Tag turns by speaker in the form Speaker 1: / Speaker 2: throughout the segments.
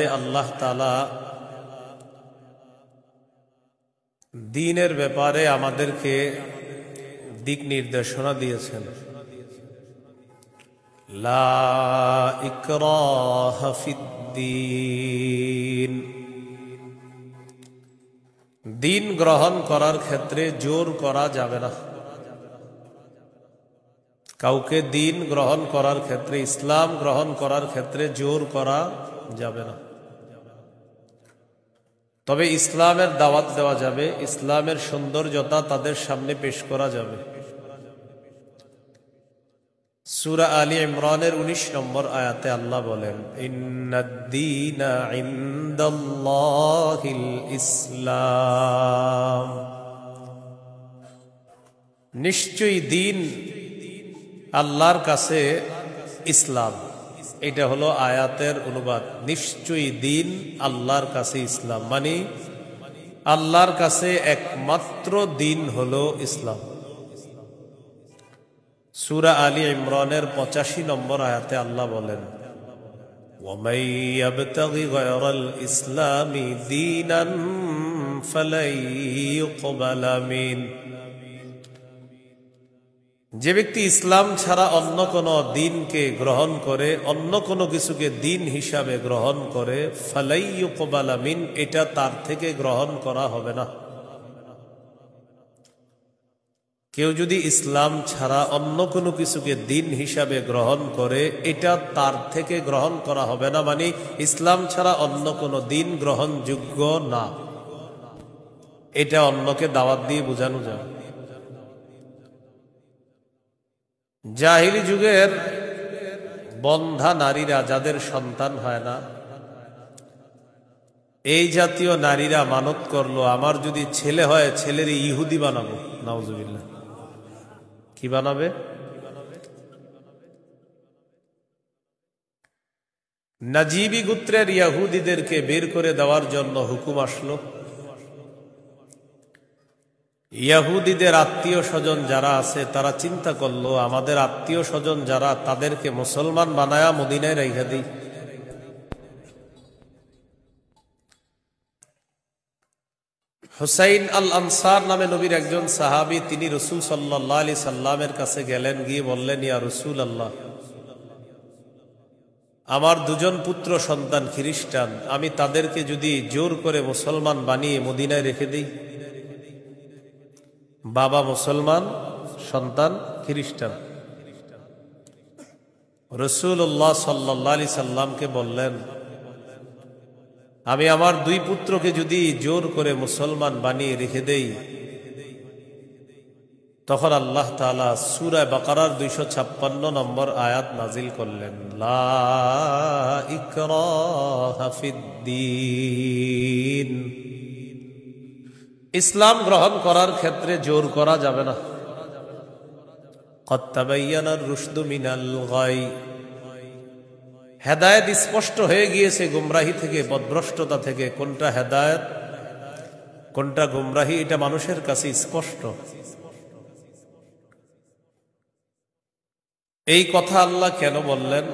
Speaker 1: আল্লাহ তাআলা দ্বীনের ব্যাপারে আমাদেরকে দিক নির্দেশনা দিয়েছেন। লা ইকরাহা ফিদ্দীন, দ্বীন গ্রহণ করার ক্ষেত্রে জোর করা যাবে না। কাউকে দ্বীন গ্রহণ করার ক্ষেত্রে, ইসলাম গ্রহণ করার ক্ষেত্রে জোর করা যাবে না। তবে ইসলামের দাওয়াত দেওয়া যাবে, ইসলামের সৌন্দর্যতা তাদের সামনে পেশ করা যাবে। সূরা আলী ইমরানের 19 নম্বর আয়াতে আল্লাহ বলেন, ইন্নাদ-দীনা ইনদাল্লাহিল ইসলাম, নিশ্চয়ই দ্বীন আল্লাহর কাছে ইসলাম। এটা হলো আয়াতের অনুবাদ। নিশ্চয়ই দ্বীন আল্লাহর কাছে ইসলাম, মানে আল্লাহর কাছে একমাত্র দ্বীন হলো ইসলাম। সূরা আলী ইমরানের 85 নম্বর আয়াতে আল্লাহ বলেন, ওয়ামান ইয়াবতাগি গায়রাল ইসলামি দীনান ফালাই ইউকবালা মিন, যে ব্যক্তি ইসলাম ছাড়া অন্য কোনো দ্বীনকে গ্রহণ করে, অন্য কোনো কিছুকে দ্বীন হিসাবে গ্রহণ করে, ফালাই ইউকবালা মিন, এটা তার থেকে গ্রহণ করা হবে না। কেউ যদি ইসলাম ছাড়া অন্য কোনো কিছুকে দ্বীন হিসাবে গ্রহণ করে, এটা তার থেকে গ্রহণ করা হবে না, মানে ইসলাম ছাড়া অন্য কোনো দ্বীন গ্রহণযোগ্য না। এটা অন্যকে দাওয়াত দিয়ে বোঝানো যায়। জাহিলি যুগের বন্ধা নারীরা, যাদের সন্তান হয় না, এই জাতীয় নারীরা মানত করলো, আমার যদি ছেলে হয় ছেলের ইহুদি বানাবো। নাউজুবিল্লাহ। কি বানাবে? নাজিবি গোত্রের ইহুদিদেরকে বের করে দেওয়ার জন্য হুকুম আসলো। ইহুদিদের আত্মীয় স্বজন যারা আছে তারা চিন্তা করলো, আমাদের আত্মীয় স্বজন যারা, তাদেরকে মুসলমান বানায়া মদিনায় রেখে দিই। হুসাইন আল আনসার নামে নবীর একজন সাহাবী, তিনি রাসূল সাল্লাল্লাহু আলাইহি সাল্লামের কাছে গেলেন, গিয়ে বললেন, ইয়া রাসূলুল্লাহ, আমার দুজন পুত্র সন্তান খ্রিস্টান, আমি তাদেরকে যদি জোর করে মুসলমান বানিয়ে মদিনায় রেখে দিই। বাবা মুসলমান, সন্তান খ্রিস্টান। রাসূলুল্লাহ সাল্লাল্লাহু আলাইহি সাল্লামকে বললেন, আমি আমার দুই পুত্রকে যদি জোর করে মুসলমান বানিয়ে রেখে দেই, তখন আল্লাহ তাআলা সূরা বাকারার 256 নম্বর আয়াত নাজিল করলেন, লা ইকরাহা ফিদ্দীন, ইসলাম গ্রহণ করার ক্ষেত্রে জোর করা যাবে না। ক্বাদ তাবায়্যানার রুশদু মিনাল গাই, হেদায়েত স্পষ্ট হয়ে গিয়েছে গুমরাহি থেকে, পথভ্রষ্টতা থেকে। কোনটা হেদায়েত, কোনটা গুমরাহি, এটা মানুষের কাছে স্পষ্ট। এই কথা আল্লাহ কেন বললেন?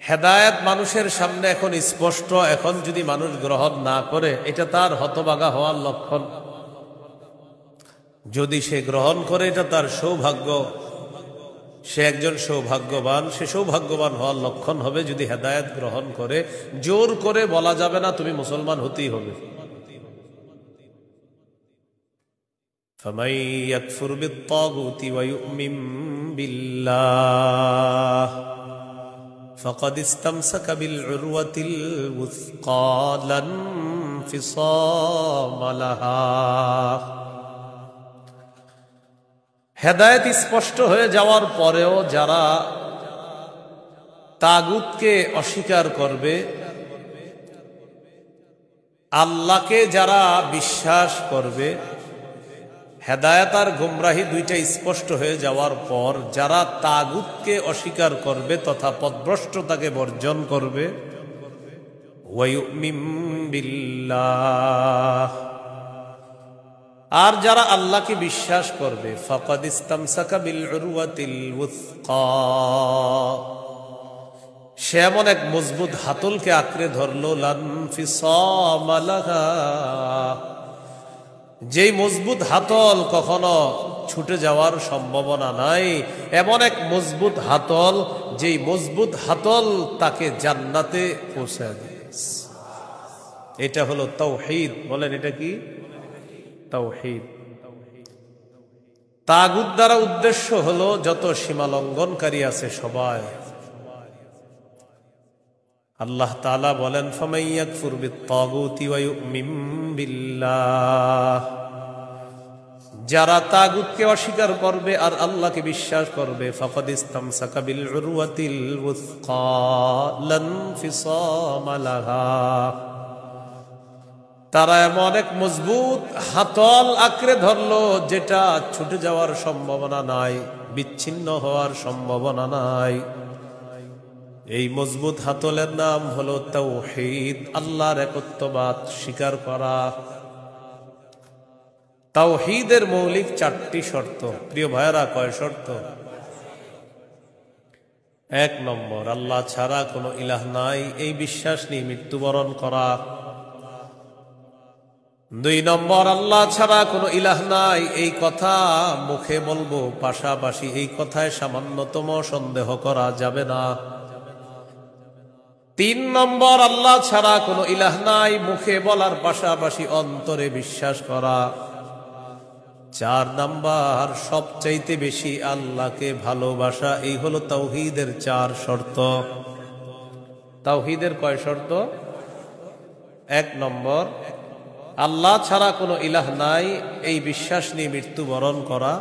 Speaker 1: হেদায়েত মানুষের সামনে এখন স্পষ্ট, এখন যদি মানুষ গ্রহণ না করে, এটা তার হতভাগা হওয়ার লক্ষণ। যদি সে গ্রহণ করে, এটা তার সৌভাগ্য, সে একজন সৌভাগ্যবান, সে সৌভাগ্যবান হওয়ার লক্ষণ হবে যদি হেদায়েত গ্রহণ করে। জোর করে বলা যাবে না তুমি মুসলমান হতেই হবে। ফামান ইয়াকফুর বিত-তাগুতি ওয়া ইউমিন বিল্লাহ ফাকাদ ইসতামসাকা বিল উরওয়াতিল ওয়াসকা লা ইনফিসামা লাহা। হেদায়েত স্পষ্ট হয়ে যাওয়ার পরেও যারা তাগুতকে অস্বীকার করবে, আল্লাহকে যারা বিশ্বাস করবে, হেদায়েত আর গুমরাহি দুইটা স্পষ্ট হয়ে যাওয়ার পর যারা তাগুতকে অস্বীকার করবে তথা পথভ্রষ্টতাকে বর্জন করবে, ওয়া ইউমিন বিল্লাহ, আর যারা আল্লাহকে বিশ্বাস করবে, ফাকাদ ইসতামসাকা বিল উরওয়াতিল ওয়াসকা, সে এমন এক মজবুত হাতলকে আঁকড়ে ধরলো লান ফিসামা লাহা, যেই মজবুত হাতল কখনো ছুটে যাওয়ার সম্ভাবনা নাই, এমন এক মজবুত হাতল, যেই মজবুত হাতল তাকে জান্নাতে পৌঁছায় দিয়েছে। এটা হলো তাওহীদ। বলেন এটা কি? তাওহীদ। তাগুত দ্বারা উদ্দেশ্য হলো যত সীমা লঙ্ঘনকারী আছে সবাই। আল্লাহ তাআলা বলেন ফামান ইয়াকফুর বিত-তাগুতি ওয়া ইউমিন বিল্লাহ, যারা তাগুতকে অস্বীকার করবে আর আল্লাহকে বিশ্বাস করবে, ফাকাদ ইসতামসাকা বিল উরওয়াতিল ওয়াসকা লান ফিসামা লাহা, তারা এমন এক মজবুত হাতল আঁকড়ে ধরলো যেটা ছুটে যাওয়ার সম্ভাবনা নাই, বিচ্ছিন্ন হওয়ার সম্ভাবনা নাই। এই মজবুত হাতলের নাম হলো তাওহীদ, আল্লাহর একত্ববাদ স্বীকার করা। তাওহীদের মৌলিক 4টি শর্ত। প্রিয় ভাইরা, কয় শর্ত? 1 নম্বর, আল্লাহ ছাড়া কোনো ইলাহ নাই এই বিশ্বাস নিয়ে মৃত্যুবরণ করা। 2 নম্বর, আল্লাহ ছাড়া কোনো ইলাহ নাই এই কথা মুখে বলবো, পাশাপাশি এই কথায় সামান্যতম সন্দেহ করা যাবে না। 3 নম্বর, আল্লাহ ছাড়া কোনো ইলাহ নাই মুখে বলার পাশাপাশি অন্তরে বিশ্বাস করা। 4 নম্বর, সবচাইতে বেশি আল্লাহকে ভালোবাসা। এই হলো তাওহীদের 4 শর্ত। তাওহীদের কয় শর্ত? 1 নম্বর, আল্লাহ ছাড়া কোনো ইলাহ নাই এই বিশ্বাস নিয়ে মৃত্যুবরণ করা।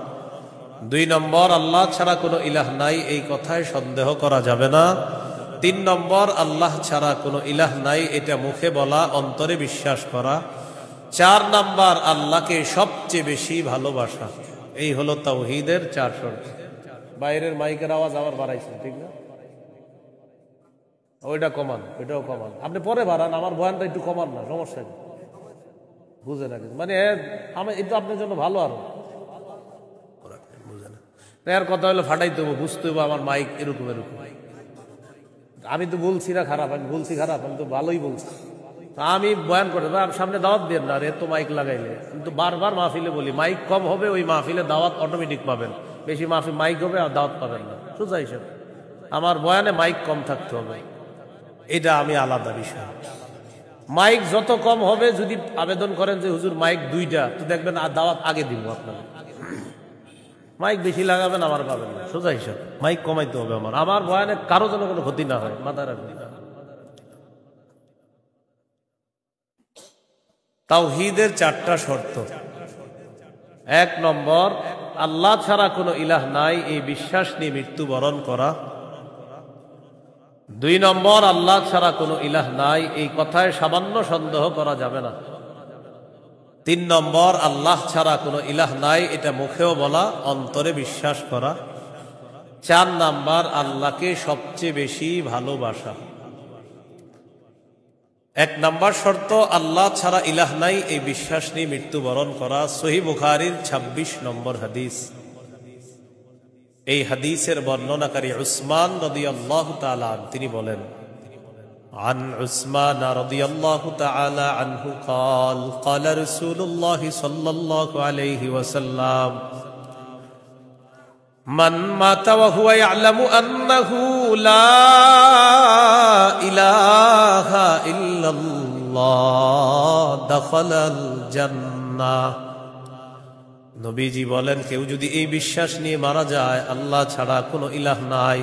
Speaker 1: 2 নম্বর, আল্লাহ ছাড়া কোনো ইলাহ নাই এই কথায় সন্দেহ করা যাবে না। 3 নম্বর, আল্লাহ ছাড়া কোনো ইলাহ নাই এটা মুখে বলা, অন্তরে বিশ্বাস করা। 4 নম্বর, আল্লাহকে সবচেয়ে বেশি ভালোবাসা। এই হলো তাওহীদের 4 শর্ত। বাইরের মাইকের আওয়াজ আবার বাড়াইছেন, ঠিক না? ওইটা কমান, ওইটাও কমান। আপনি পরে বাড়ান, আমার বয়ানটা একটু কমান না, সমস্যা নেই। বুঝে না, মানে আমি এটা আপনার জন্য ভালো। আরো বুঝে না, এর কথা হলো ফাটাইতে হবো, বুঝতে হবো আমার মাইক এরকম এরকম। আমি তো বলছি না খারাপ, আমি বলছি খারাপ, আমি তো ভালোই বলছি। আমি বয়ান করতে সামনে দাওয়াত দিয়ে না, এত মাইক লাগাইলে। কিন্তু বারবার মাহফিলে বলি, মাইক কম হবে ওই মাহফিলে দাওয়াত অটোমেটিক পাবেন, বেশি মাহফিল মাইক হবে আর দাওয়াত পাবেন না। সোজা হিসাব, আমার বয়ানে মাইক কম থাকতে হবে, এটা আমি আলাদা বিষয়। মাইক যত কম হবে, যদি আবেদন করেন যে হুজুর মাইক 2টা, তো দেখবেন দাওয়াত আগে দিব আপনার। মাইক বেশি লাগাবেন, আমার পাবেন না, সোজা হিসাব। মাইক কমাইতে হবে আমার বয়ানে কারো যেন কোনো ক্ষতি না হয়, মাথায় রাখবেন। তাওহীদের 4টা শর্ত। 1 নম্বর, আল্লাহ ছাড়া কোনো ইলাহ নাই এই বিশ্বাস নিয়ে মৃত্যুবরণ করা। 2 নম্বর, আল্লাহ ছাড়া কোনো ইলাহ নাই এই কথায় সামান্য সন্দেহ করা যাবে না। 3 নম্বর, আল্লাহ ছাড়া কোনো ইলাহ নাই এটা মুখেও বলা, অন্তরে বিশ্বাস করা। 4 নম্বর, আল্লাহকে সবচেয়ে বেশি ভালোবাসা। 1 নম্বর শর্ত, আল্লাহ ছাড়া ইলাহ নাই এই বিশ্বাস নিয়ে মৃত্যুবরণ করা। সহিহ বুখারীর 26 নম্বর হাদিস। এই হাদিসের বর্ণনাকারী উসমান রাদিয়াল্লাহু তাআলা তিনি বলেন, عن عثمان رضي الله تعالى عنه قال قال رسول الله صلى الله عليه وسلم من مات وهو يعلم أنه لا إله إلا الله دخل الجنة। নবীজি বলেন, কেউ যদি এই বিশ্বাস নিয়ে মারা যায় আল্লাহ ছাড়া কোনো ইলাহ নাই,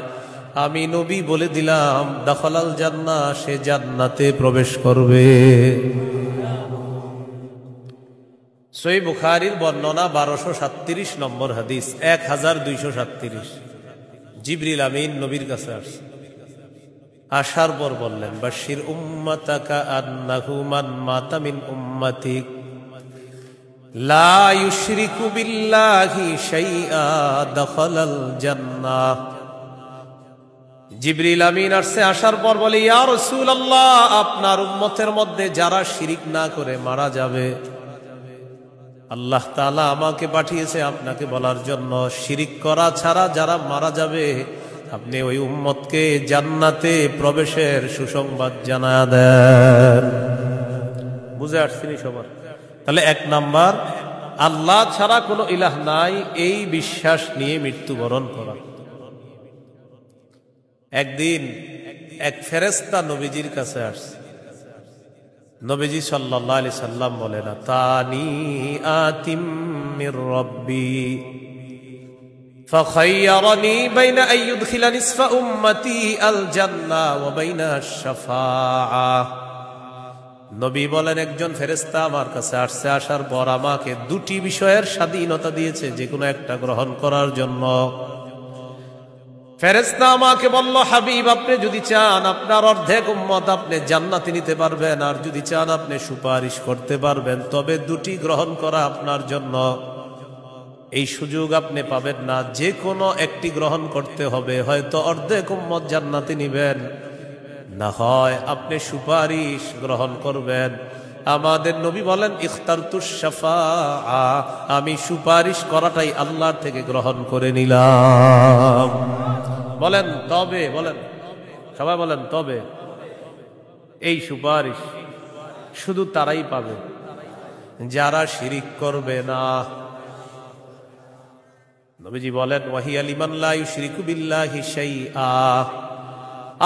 Speaker 1: আমি নবী বলে দিলাম দাখালাল জান্নাহ, সে জান্নাতে প্রবেশ করবে। সহিহ বুখারীর বর্ণনা 1237 নম্বর হাদিস, 1237। জিবরিল আমিন নবীর কাছে আসছে, আসার পর বললেন, বাশির উম্মাতাকা আন্নাহু মান মাতা মিন উম্মাতিক লা ইউশরিকু বিল্লাহি শাইআ দাখালাল জান্নাহ। জিবরিল আমিন আসছে, আসার পর বলে, ইয়া রাসূলুল্লাহ, আপনার উম্মতের মধ্যে যারা শিরিক না করে মারা যাবে, আল্লাহ তাআলা আমাকে পাঠিয়েছে আপনাকে বলার জন্য, শিরিক করা ছাড়া যারা মারা যাবে আপনি ওই উম্মতকে জান্নাতে প্রবেশের সুসংবাদ জানায়া দেন। বুঝে আসছিনি সবার? তাহলে 1 নাম্বার, আল্লাহ ছাড়া কোনো ইলাহ নাই এই বিশ্বাস নিয়ে মৃত্যুবরণ করা। একদিন এক ফেরেশতা নবীজির কাছে আসছে। নবীজি সাল্লাল্লাহু আলাইহি সাল্লাম বলেন, তানি আতিম মির রাব্বি ফাখায়্যারানি বাইনা আন ইউদখিলা নিসফা উম্মতি আল জান্নাহ ওয়া বাইনা আশ-শাফাআহ। নবী বলেন, একজন ফেরেশতা আমার কাছে আসছে, আসার পর আমাকে 2টি বিষয়ের স্বাধীনতা দিয়েছে যে কোনো একটা গ্রহণ করার জন্য। ফেরেশতা আমাকে বলল, হাবিব, আপনি যদি চান আপনার অর্ধেক উম্মত আপনি জান্নাতে নিতে পারবেন, আর যদি চান আপনি সুপারিশ করতে পারবেন, তবে 2টি গ্রহণ করা আপনার জন্য। এই সুযোগ আপনি পাবেন না, যে কোনো একটি গ্রহণ করতে হবে। হয়তো অর্ধেক উম্মত জান্নাতে নিবেন, না হয় আপনি সুপারিশ গ্রহণ করবেন। আমাদের নবী বলেন, ইখতারতুশ শাফাআ, আমি সুপারিশ করাটাই আল্লাহর থেকে গ্রহণ করে নিলাম। বলেন তবে, বলেন সবাই বলেন তবে। এই সুপারিশ শুধু তারাই পাবে যারা শিরিক করবে না। নবীজি বলেন, ওয়াহিয়া লিমান লা ইউশরিকু বিল্লাহি শাইআ,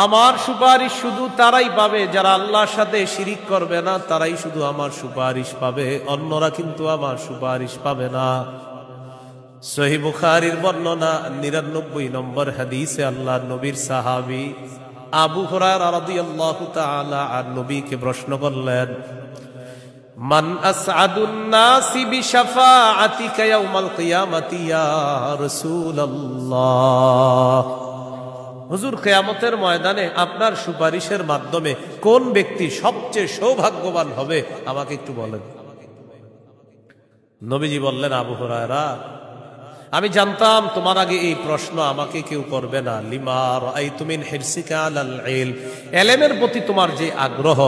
Speaker 1: আমার সুপারিশ শুধু তারাই পাবে যারা আল্লাহর সাথে শিরিক করবে না, তারাই শুধু আমার সুপারিশ পাবে, অন্যরা কিন্তু আমার সুপারিশ পাবে না। সহিহ বুখারীর বর্ণনা 99 নম্বর হাদিসে আল্লাহর নবীর সাহাবী আবু হুরায়রা রাদিয়াল্লাহু তাআলা আন নবীকে প্রশ্ন করলেন, মান আসআদুন নাসি বিশাফাআতিকা ইয়াউমাল কিয়ামাতি ইয়া রাসূলুল্লাহ। হুজুর, কিয়ামতের ময়দানে আপনার সুপারিশের মাধ্যমে কোন ব্যক্তি সবচেয়ে সৌভাগ্যবান হবে আমাকে একটু বলেন। নবীজি বললেন, আবু হুরায়রা, আমি জানতাম তোমার আগে এই প্রশ্ন আমাকে কেউ করবে না। লিমা রাআইতু মিন হিরসিকা আলাল ইলম, ইলমের প্রতি তোমার যে আগ্রহ,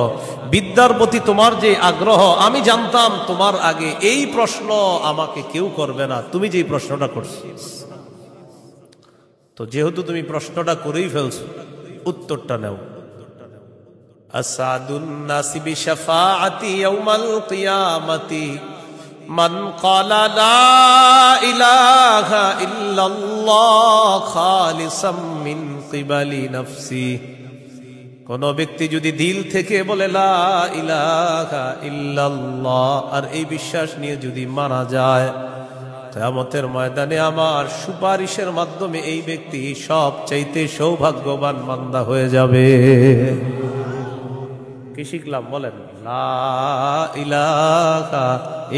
Speaker 1: বিদ্যার প্রতি তোমার যে আগ্রহ, আমি জানতাম তোমার আগে এই প্রশ্ন আমাকে কেউ করবে না, তুমি যে প্রশ্নটা করছো। তো যেহেতু তুমি প্রশ্নটা করেই ফেলছো, উত্তরটা নাও। আসাদুন নাসি বিশাফাআতি ইয়াউমাল কিয়ামাতি মান ক্বালা লা ইলাহা ইল্লাল্লাহ খালিসাম মিন কিবালি নাফসি। কোন ব্যক্তি যদি দিল থেকে বলে লা ইলাহা ইল্লাল্লাহ, আর এই বিশ্বাস নিয়ে যদি মারা যায়, কিয়ামতের ময়দানে আমার সুপারিশের মাধ্যমে এই ব্যক্তি সবচাইতে সৌভাগ্যবান বান্দা হয়ে যাবে। কি শিখলাম বলেন? লা ইলাহা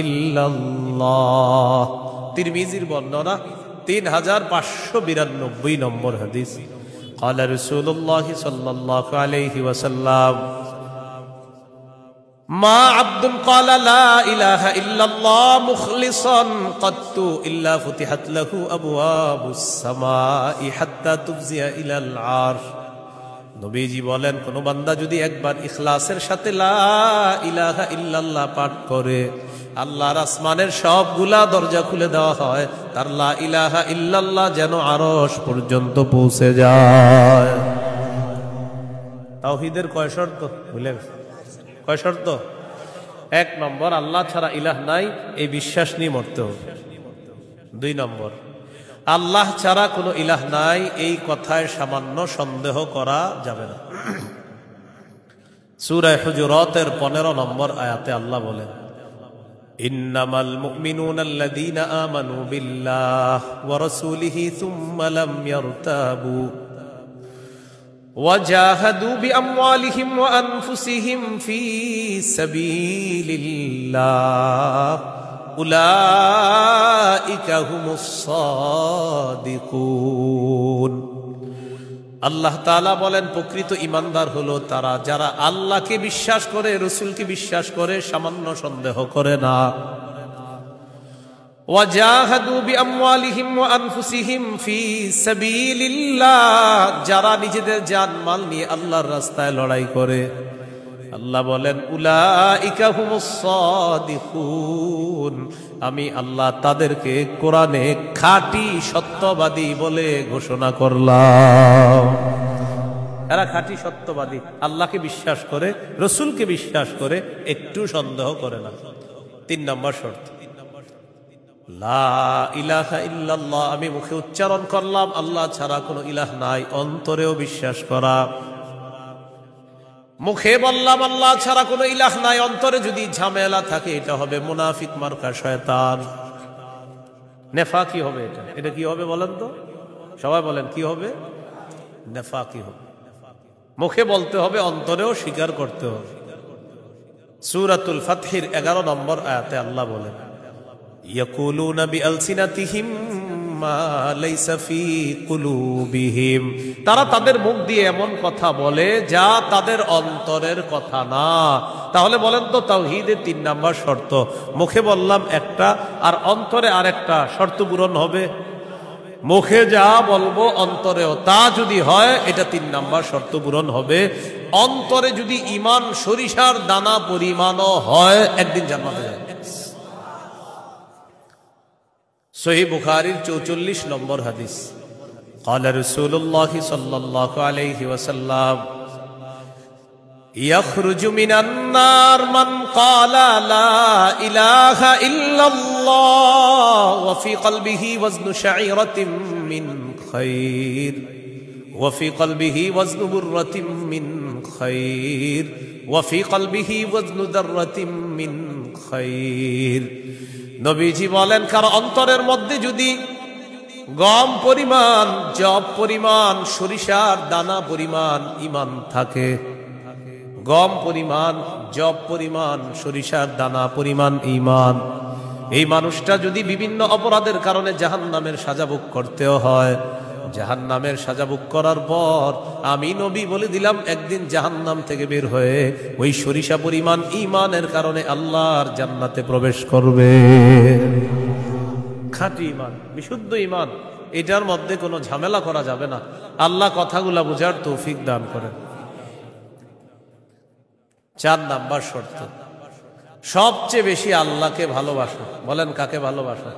Speaker 1: ইল্লাল্লাহ। তিরমিজির বর্ণনা 3592 নম্বর হাদিস। ক্বালা রাসূলুল্লাহ সাল্লাল্লাহু আলাইহি ওয়াসাল্লাম, মা আবদুন ক্বালা লা ইলাহা ইল্লাল্লাহ মুখলিসান কাত্তু ইল্লা ফুতিহাত লাহু আবওয়াবুস সামাই হাত্তা তুফজিয়া ইলাল আরশ। নবীজি বলেন, কোন বান্দা যদি একবার ইখলাসের সাথে লা ইলাহা ইল্লাল্লাহ পাঠ করে, আল্লাহর আসমানের সবগুলা দরজা খুলে দেওয়া হয়, তার লা ইলাহা ইল্লাল্লাহ যেন আরশ পর্যন্ত পৌঁছে যায়। তাওহীদের কয় শর্ত ভুলে গেছে? কয় শর্ত? 1 নম্বর, আল্লাহ ছাড়া ইলাহ নাই এই বিশ্বাস নিয়ে মরতে হবে। 2 নম্বর, আল্লাহ ছাড়া কোনো ইলাহ নাই এই কথায় সামান্য সন্দেহ করা যাবে না। সূরা হুজুরাতের 15 নম্বর আয়াতে আল্লাহ বলেন, ইন্নামাল মুমিনুনা আল্লাযীনা আমানু বিল্লাহি ওয়া রাসূলিহি সুম্মা লাম ইয়ারতাবু ওয়া জাহাদু বিআমওয়ালিহিম ওয়া আনফুসিহিম ফী সাবিলিল্লাহ উলাইকা হুমুস সাদিকুন। আল্লাহ তাআলা বলেন, প্রকৃত ঈমানদার হলো তারা যারা আল্লাহকে বিশ্বাস করে, রাসূলকে বিশ্বাস করে, সামান্য সন্দেহ করে না। ওয়া জাহাদু বিআমওয়ালিহিম ওয়া আনফুসিহিম ফী সাবিলিল্লাহ, যারা নিজেদের জান মাল নিয়ে আল্লাহর রাস্তায় লড়াই করে। আল্লাহ বলেন উলাইকা হুমুস সাদিকুন, আমি আল্লাহ তাদেরকে কোরআনে খাঁটি সত্যবাদী বলে ঘোষণা করলাম। এরা খাঁটি সত্যবাদী, আল্লাহকে বিশ্বাস করে, রসুলকে বিশ্বাস করে, একটু সন্দেহ করে না। 3 নম্বর শর্ত, লা ইলাহা ইল্লাল্লাহ, আমি মুখে উচ্চারণ করলাম আল্লাহ ছাড়া কোনো ইলাহ নাই, অন্তরেও বিশ্বাস করা। মুখে বললাম আল্লাহ ছাড়া কোনো ইলাহ নাই, অন্তরে যদি ঝামেলা থাকে এটা হবে মুনাফিক মার্কা শয়তান, নেফাকি হবে। এটা কি হবে বলেন তো, সবাই বলেন কি হবে? নেফাকি হবে। মুখে বলতে হবে, অন্তরেও স্বীকার করতে হবে। সূরাতুল ফাতহির 11 নম্বর আয়াতে আল্লাহ বলেন ইয়াকুলুনা বিআলসিনাতিহিম মা লাইসা ফি কুলুবিহিম, তারা তাদের মুখ দিয়ে এমন কথা বলে যা তাদের অন্তরের কথা না। তাহলে বলেন তো তাওহীদের 3 নম্বর শর্ত, মুখে বললাম একটা আর অন্তরে আরেকটা, শর্ত পূরণ হবে? মুখে যা বলবো অন্তরেও তা যদি হয়, এটা 3 নম্বর শর্ত পূরণ হবে। অন্তরে যদি ঈমান সরিষার দানা পরিমাণও হয়, একদিন জান্নাতে যাবে। সহিহ বুখারীর 44 নম্বর হাদিস, قال رسول الله صلى الله عليه وسلم يخرج من النار من قال لا إله إلا الله وفي قلبه وزن شعيرة من خير وفي قلبه وزن برة من خير وفي قلبه وزن ذرة من خير। নবীজি বলেন, কার অন্তরের মধ্যে যদি গম পরিমাণ, জব পরিমাণ, সরিষার দানা পরিমাণ ঈমান থাকে, গম পরিমাণ, জব পরিমাণ, সরিষার দানা পরিমাণ ঈমান, এই মানুষটা যদি বিভিন্ন অপরাধের কারণে জাহান্নামের সাজা ভোগ করতেও হয়, জাহান্নামের সাজা ভোগ করার পর আমি নবী বলে দিলাম একদিন জাহান্নাম থেকে বের হয়ে ওই সরিষা পরিমাণ ঈমানের কারণে আল্লাহর জান্নাতে প্রবেশ করবে। খাঁটি ঈমান, বিশুদ্ধ ঈমান, এটার মধ্যে কোনো ঝামেলা করা যাবে না। আল্লাহ কথাগুলা বুঝার তৌফিক দান করেন। 4 নম্বর শর্ত, সবচেয়ে বেশি আল্লাহকে ভালোবাসো। বলেন কাকে ভালোবাসো?